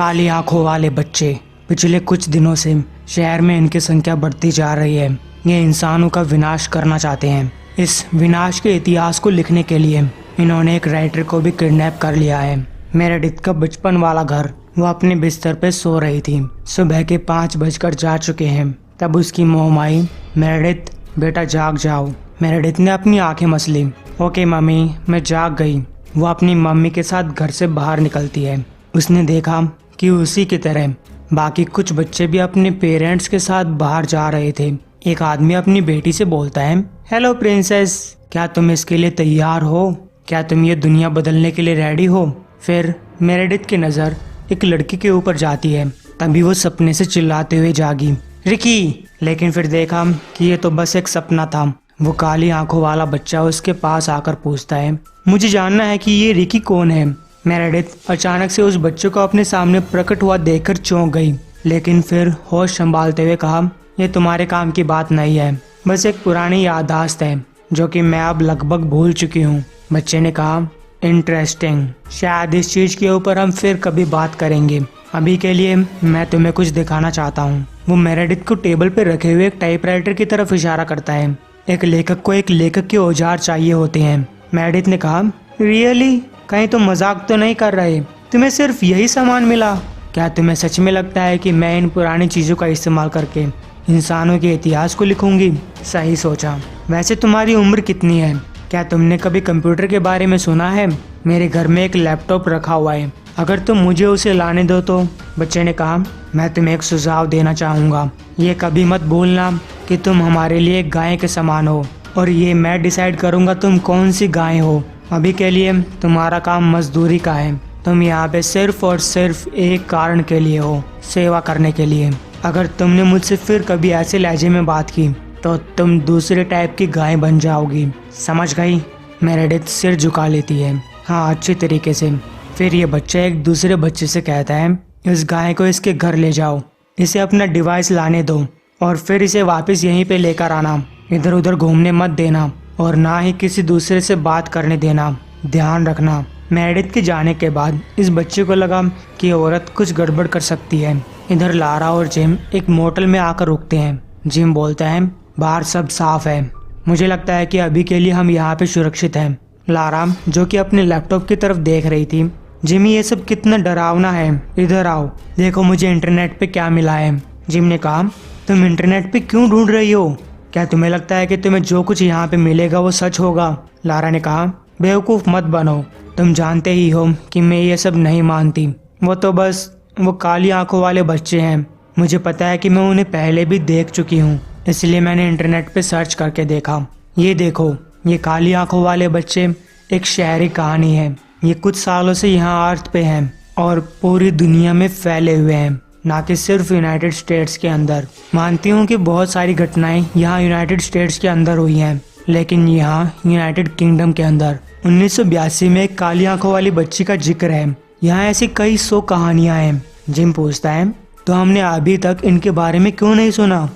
काली आंखों वाले बच्चे। पिछले कुछ दिनों से शहर में इनकी संख्या बढ़ती जा रही है। ये इंसानों का विनाश करना चाहते हैं। इस विनाश के इतिहास को लिखने के लिए इन्होंने एक राइटर को भी किडनैप कर लिया है। मेरेडिथ का बचपन वाला घर। वो अपने बिस्तर पे सो रही थी। सुबह के 5 बजकर जा चुके हैं। तब उसकी मोम आई, मेरेडिथ बेटा जाग जाओ। मेरेडिथ ने अपनी आंखें मसली। ओके मम्मी, मैं जाग गई। वो अपनी मम्मी के साथ घर से बाहर निकलती है। उसने देखा कि उसी की तरह बाकी कुछ बच्चे भी अपने पेरेंट्स के साथ बाहर जा रहे थे। एक आदमी अपनी बेटी से बोलता है, हेलो प्रिंसेस, क्या तुम इसके लिए तैयार हो? क्या तुम ये दुनिया बदलने के लिए रेडी हो? फिर मेरेडिथ की नज़र एक लड़की के ऊपर जाती है। तभी वो सपने से चिल्लाते हुए जागी, रिकी। लेकिन फिर देखा कि ये तो बस एक सपना था। वो काली आंखों वाला बच्चा उसके पास आकर पूछता है, मुझे जानना है कि ये रिकी कौन है। मेरेडिथ अचानक से उस बच्चे को अपने सामने प्रकट हुआ देखकर चौंक गई, लेकिन फिर होश संभालते हुए कहा, ये तुम्हारे काम की बात नहीं है, बस एक पुरानी याददाश्त है जो कि मैं अब लगभग भूल चुकी हूँ। बच्चे ने कहा, इंटरेस्टिंग, शायद इस चीज के ऊपर हम फिर कभी बात करेंगे। अभी के लिए मैं तुम्हें कुछ दिखाना चाहता हूँ। वो मेरेडिथ को टेबल पर रखे हुए एक टाइपराइटर की तरफ इशारा करता है। एक लेखक को एक लेखक के औजार चाहिए होते हैं। मेरेडिथ ने कहा, रियली? कहीं तुम मजाक तो नहीं कर रहे? तुम्हें सिर्फ यही सामान मिला? क्या तुम्हें सच में लगता है कि मैं इन पुरानी चीजों का इस्तेमाल करके इंसानों के इतिहास को लिखूंगी? सही सोचा। वैसे तुम्हारी उम्र कितनी है? क्या तुमने कभी कंप्यूटर के बारे में सुना है? मेरे घर में एक लैपटॉप रखा हुआ है, अगर तुम मुझे उसे लाने दो तो। बच्चे ने कहा, मैं तुम्हें एक सुझाव देना चाहूँगा। ये कभी मत भूलना कि तुम हमारे लिए एक गाय के समान हो, और ये मैं डिसाइड करूँगा तुम कौन सी गाय हो। अभी के लिए तुम्हारा काम मजदूरी का है। तुम यहाँ पे सिर्फ और सिर्फ एक कारण के लिए हो, सेवा करने के लिए। अगर तुमने मुझसे फिर कभी ऐसे लहजे में बात की तो तुम दूसरे टाइप की गाय बन जाओगी, समझ गई? मेरेडिथ सिर झुका लेती है, हाँ अच्छी तरीके से। फिर ये बच्चा एक दूसरे बच्चे से कहता है, इस गाय को इसके घर ले जाओ, इसे अपना डिवाइस लाने दो और फिर इसे वापस यहीं पे लेकर आना। इधर उधर घूमने मत देना और ना ही किसी दूसरे से बात करने देना, ध्यान रखना। मेरेडिथ के जाने के बाद इस बच्चे को लगा कि औरत कुछ गड़बड़ कर सकती है। इधर लारा और जिम एक मोटल में आकर रुकते हैं। जिम बोलता है, बाहर सब साफ है, मुझे लगता है कि अभी के लिए हम यहाँ पे सुरक्षित हैं। लारा, जो कि अपने लैपटॉप की तरफ देख रही थी, जिमी ये सब कितना डरावना है, इधर आओ, देखो मुझे इंटरनेट पे क्या मिला है। जिम ने कहा, तुम इंटरनेट पे क्यों ढूंढ रही हो? क्या तुम्हें लगता है कि तुम्हें जो कुछ यहाँ पे मिलेगा वो सच होगा? लारा ने कहा, बेवकूफ़ मत बनो, तुम जानते ही हो कि मैं ये सब नहीं मानती। वो तो बस वो काली आंखों वाले बच्चे हैं। मुझे पता है कि मैं उन्हें पहले भी देख चुकी हूँ, इसलिए मैंने इंटरनेट पे सर्च करके देखा। ये देखो, ये काली आंखों वाले बच्चे एक शहरी कहानी है। ये कुछ सालों से यहाँ अर्थ पे हैं और पूरी दुनिया में फैले हुए हैं, ना कि सिर्फ यूनाइटेड स्टेट्स के अंदर। मानती हूँ कि बहुत सारी घटनाएं यहाँ यूनाइटेड स्टेट्स के अंदर हुई हैं, लेकिन यहाँ यूनाइटेड किंगडम के अंदर 1982 में एक काली आंखों वाली बच्ची का जिक्र है। यहाँ ऐसी कई 100 कहानियाँ हैं। जिम पूछता है, तो हमने अभी तक इनके बारे में क्यों नहीं सुना?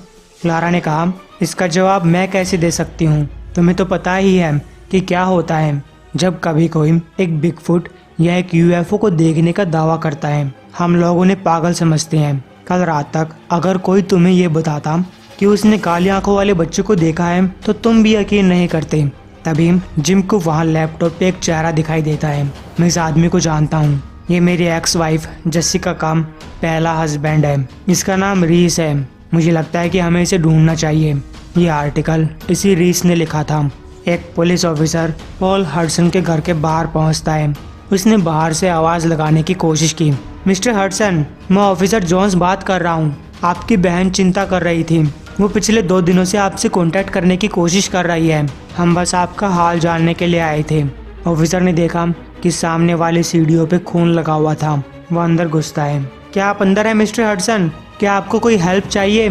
क्लारा ने कहा, इसका जवाब मैं कैसे दे सकती हूँ? तुम्हें तो पता ही है कि क्या होता है जब कभी कोई एक बिगफुट या एक यूएफओ को देखने का दावा करता है। हम लोग उन्हें पागल समझते हैं। कल रात तक अगर कोई तुम्हें ये बताता कि उसने काली आंखों वाले बच्चे को देखा है तो तुम भी यकीन नहीं करते। तभी जिम को वहाँ लैपटॉप पे एक चेहरा दिखाई देता है। मैं इस आदमी को जानता हूँ, ये मेरी एक्स वाइफ जेसिका का पहला हस्बैंड है। इसका नाम रीस है। मुझे लगता है कि हमें इसे ढूंढना चाहिए। ये आर्टिकल इसी रीस ने लिखा था। एक पुलिस ऑफिसर पॉल हडसन के घर के बाहर पहुंचता है। उसने बाहर से आवाज़ लगाने की कोशिश की, मिस्टर हडसन, मैं ऑफिसर जोन्स बात कर रहा हूं। आपकी बहन चिंता कर रही थी। वो पिछले 2 दिनों से आपसे कांटेक्ट करने की कोशिश कर रही है। हम बस आपका हाल जानने के लिए आए थे। ऑफिसर ने देखा कि सामने वाली सीढ़ियों पे खून लगा हुआ था। वो अंदर घुसता है। क्या आप अंदर हैं मिस्टर हडसन? क्या आपको कोई हेल्प चाहिए?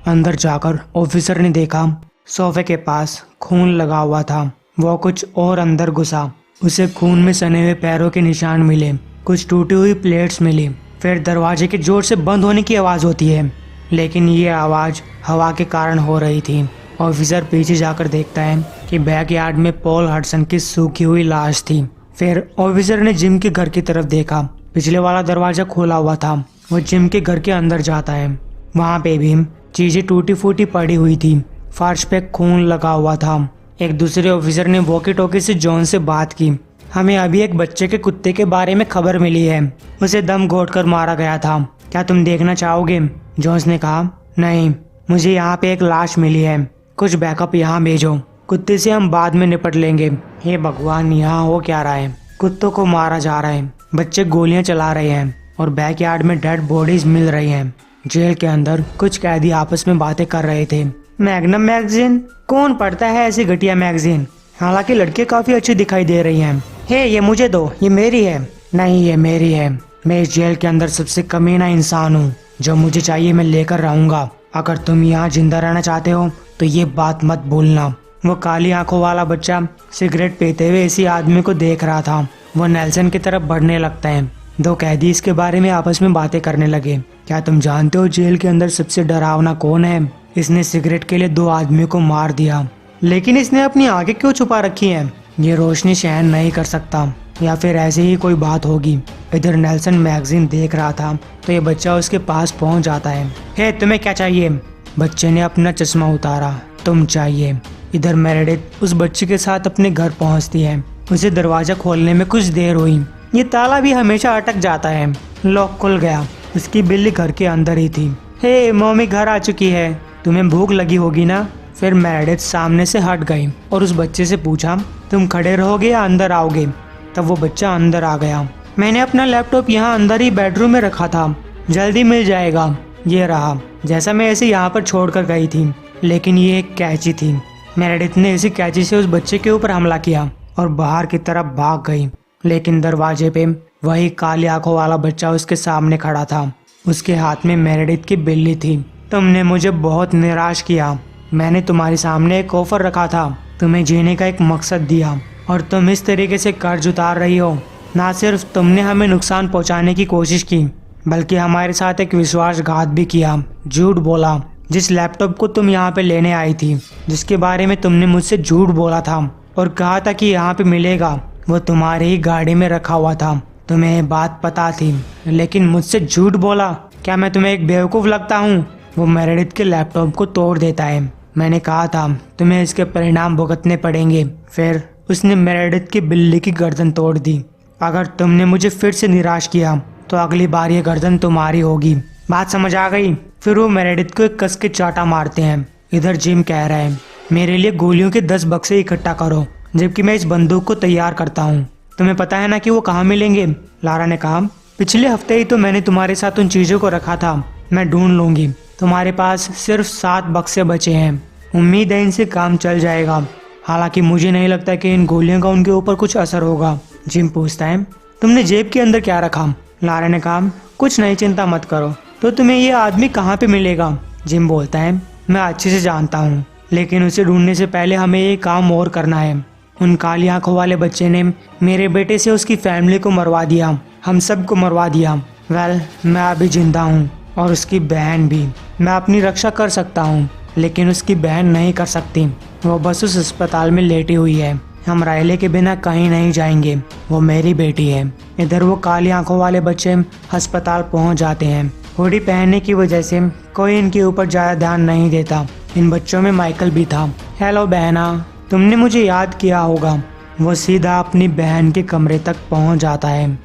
अंदर जाकर ऑफिसर ने देखा सोफे के पास खून लगा हुआ था। वो कुछ और अंदर घुसा। उसे खून में सने हुए पैरों के निशान मिले, कुछ टूटी हुई प्लेट्स मिली। फिर दरवाजे के जोर से बंद होने की आवाज़ होती है, लेकिन ये आवाज़ हवा के कारण हो रही थी। ऑफिसर पीछे जाकर देखता है कि बैकयार्ड में पॉल हडसन की सूखी हुई लाश थी। फिर ऑफिसर ने जिम के घर की तरफ देखा। पिछले वाला दरवाजा खोला हुआ था। वो जिम के घर के अंदर जाता है। वहाँ पे भी चीजें टूटी फूटी पड़ी हुई थी। फर्श पे खून लगा हुआ था। एक दूसरे ऑफिसर ने वॉकी टॉकी से जॉन से बात की। हमें अभी एक बच्चे के कुत्ते के बारे में खबर मिली है। उसे दम घोंटकर मारा गया था। क्या तुम देखना चाहोगे? जॉन्स ने कहा। नहीं, मुझे यहाँ पे एक लाश मिली है। कुछ बैकअप यहाँ भेजो। कुत्ते से हम बाद में निपट लेंगे। हे भगवान, यहाँ हो क्या रहा है? कुत्तों को मारा जा रहा है, बच्चे गोलियां चला रहे हैं और बैकयार्ड में डेड बॉडीज मिल रही हैं। जेल के अंदर कुछ कैदी आपस में बातें कर रहे थे। Magnum magazine? कौन पढ़ता है ऐसी घटिया मैगजीन? हालांकि लड़के काफी अच्छी दिखाई दे रही हैं। हे, ये मुझे दो, ये मेरी है। नहीं, ये मेरी है। मैं इस जेल के अंदर सबसे कमीना इंसान हूँ। जो मुझे चाहिए मैं लेकर रहूंगा। अगर तुम यहाँ जिंदा रहना चाहते हो तो ये बात मत भूलना। वो काली आंखों वाला बच्चा सिगरेट पीते हुए इसी आदमी को देख रहा था। वो नेल्सन की तरफ बढ़ने लगता है। दो कैदी इसके बारे में आपस में बातें करने लगे। क्या तुम जानते हो जेल के अंदर सबसे डरावना कौन है? इसने सिगरेट के लिए 2 आदमियों को मार दिया, लेकिन इसने अपनी आंखें क्यों छुपा रखी हैं? ये रोशनी सहन नहीं कर सकता, या फिर ऐसे ही कोई बात होगी। इधर नेल्सन मैगजीन देख रहा था तो ये बच्चा उसके पास पहुंच जाता है। हे, तुम्हें क्या चाहिए? बच्चे ने अपना चश्मा उतारा। तुम चाहिए। इधर मेरेडिथ उस बच्चे के साथ अपने घर पहुंचती है। उसे दरवाजा खोलने में कुछ देर हुई। ये ताला भी हमेशा अटक जाता है। लॉक खुल गया। उसकी बिल्ली घर के अंदर ही थी। हे, मम्मी घर आ चुकी है। तुम्हें भूख लगी होगी ना? फिर मेरेडिथ सामने से हट गई और उस बच्चे से पूछा, तुम खड़े रहोगे या अंदर आओगे? तब वो बच्चा अंदर आ गया। मैंने अपना लैपटॉप यहाँ अंदर ही बेडरूम में रखा था, जल्दी मिल जाएगा। ये रहा। जैसा मैं इसे यहाँ पर छोड़कर गई थी, लेकिन ये एक कैंची थी। मेरेडिथ ने इसी कैंची से उस बच्चे के ऊपर हमला किया और बाहर की तरफ भाग गई। लेकिन दरवाजे पे वही काली आंखों वाला बच्चा उसके सामने खड़ा था। उसके हाथ में मेरेडिथ की बिल्ली थी। तुमने मुझे बहुत निराश किया। मैंने तुम्हारे सामने एक ऑफर रखा था, तुम्हें जीने का एक मकसद दिया, और तुम इस तरीके से कर्ज उतार रही हो। ना सिर्फ तुमने हमें नुकसान पहुंचाने की कोशिश की, बल्कि हमारे साथ एक विश्वासघात भी किया। झूठ बोला। जिस लैपटॉप को तुम यहाँ पे लेने आई थी, जिसके बारे में तुमने मुझसे झूठ बोला था और कहा था कि यहाँ पे मिलेगा, वो तुम्हारी ही गाड़ी में रखा हुआ था। तुम्हें ये बात पता थी, लेकिन मुझसे झूठ बोला। क्या मैं तुम्हें एक बेवकूफ़ लगता हूँ? वो मेरेडिथ के लैपटॉप को तोड़ देता है। मैंने कहा था तुम्हें इसके परिणाम भुगतने पड़ेंगे। फिर उसने मेरेडिथ की बिल्ली की गर्दन तोड़ दी। अगर तुमने मुझे फिर से निराश किया तो अगली बार ये गर्दन तुम्हारी होगी। बात समझ आ गई? फिर वो मेरेडिथ को एक कस के चाटा मारते हैं। इधर जिम कह रहा है, मेरे लिए गोलियों के 10 बक्से इकट्ठा करो, जबकि मैं इस बंदूक को तैयार करता हूँ। तुम्हें पता है ना कि वो कहाँ मिलेंगे? लारा ने कहा, पिछले हफ्ते ही तो मैंने तुम्हारे साथ उन चीज़ों को रखा था। मैं ढूंढ लूंगी। तुम्हारे पास सिर्फ 7 बक्से बचे हैं। उम्मीद है इनसे काम चल जाएगा। हालांकि मुझे नहीं लगता कि इन गोलियों का उनके ऊपर कुछ असर होगा। जिम पूछता है, तुमने जेब के अंदर क्या रखा? लारा ने कहा, कुछ नहीं, चिंता मत करो। तो तुम्हें ये आदमी कहाँ पे मिलेगा? जिम बोलता है, मैं अच्छे से जानता हूँ, लेकिन उसे ढूंढने से पहले हमें ये काम और करना है। उन काली आंखों वाले बच्चे ने मेरे बेटे से उसकी फैमिली को मरवा दिया, हम सब को मरवा दिया। वेल, मैं अभी जिंदा हूँ और उसकी बहन भी। मैं अपनी रक्षा कर सकता हूँ, लेकिन उसकी बहन नहीं कर सकती। वो बस उस अस्पताल में लेटी हुई है। हम रायले के बिना कहीं नहीं जाएंगे। वो मेरी बेटी है। इधर वो काली आंखों वाले बच्चे अस्पताल पहुंच जाते हैं। हुडी पहनने की वजह से कोई इनके ऊपर ज़्यादा ध्यान नहीं देता। इन बच्चों में माइकल भी था। हेलो बहना, तुमने मुझे याद किया होगा। वो सीधा अपनी बहन के कमरे तक पहुंच जाता है।